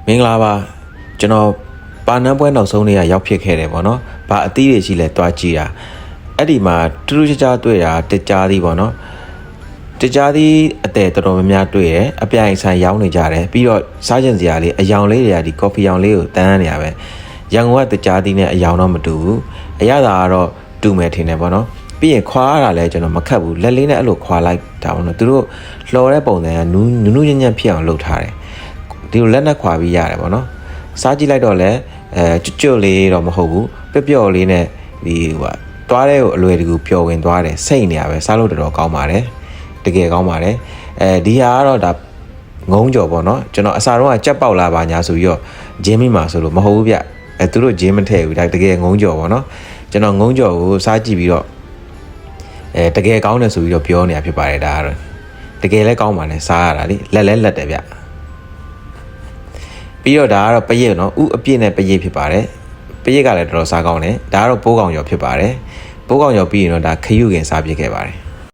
မင်္ဂလာပါကျွန်တော်ပါနန်းပွဲနောက်ဆုံးနေ့ကရောက်ဖြစ်ခဲ့တယ်ပေါ့နော်။ဘာအသီးတွေရှိလဲတွားကြည့်တာအဲ့ဒီမှာထူးထူးခြားခြားတွေ့တာတကြားသည်ပေါ့နော်။တကြားသည်အတဲတော်တော်များများတွေ့တယ်အပြိုင်ဆိုင်ရောင်းနေကြတယ်ပြီးတော့စားကျင်စရာလေးအယောင်လေးတွေကဒီကော်ဖီရောင်လေးကိုတန်းနေရပဲရန်ကုန်ကတကြားသည်နဲ့အယောင်တော့မတူဘူးအရသာကတော့တူမယ်ထင်တယ်ပေါ့နော်။ပြီးရင်ခွာရတာလဲကျွန်တော်မခတ်ဘူးလက်လေးနဲ့အဲ့လိုခွာလိုက်တာပေါ့နော်သူတို့လှော်တဲ့ပုံစံကနူးညံ့ညံ့ဖြစ်အောင်လုပ်ထားတယ်ဒီလိုလက်နဲ့ခွာပြီးရတယ်ပေါ့နော်စားကြည့်လိုက်တော့လဲကျွတ်လေးတော့မဟုတ်ဘူးပျော့လေးနဲ့ဒီဟိုတွားတဲ့ကိုအလွယ်တကူပျော်ဝင်သွားတယ်စိတ်နေရပဲစားလို့တော်တော်ကောင်းပါတယ်တကယ်ကောင်းပါတယ်ဒီဟာကတော့ဒါငုံကြော်ပေါ့နော်ကျွန်တော်အစားတော့ကကြက်ပေါက်လာပါညာဆိုပြီးတော့ဂျင်းမိမှာဆိုလို့မဟုတ်ဘူးဗျသူတို့ဂျင်းမထည့်ဘူးဒါတကယ်ငုံကြော်ပေါ့နော်ကျွန်တော်ငုံကြော်ကိုစားကြည့်ပြီးတော့တကယ်ကောင်းတယ်ဆိုပြီးတော့ပြောနေတာဖြစ်ပါတယ်ဒါကတော့တကယ်လည်းကောင်းပါတယ်စားရတာလေလက်လဲလက်တယ်ဗျပြီးတော့ဒါကတော့ပရိတ်နော်ဥအပြည့်နဲ့ပရိတ်ဖြစ်ပါတယ်ပရိတ်ကလည်းတော်တော်စားကောင်းတယ်ဒါကတော့ပိုးကောင်ရော်ဖြစ်ပါတယ်ပိုးကောင်ရော်ပြီးရင်တော့ဒါခရုခင်စားပြစ်ခဲ့ပါတယ်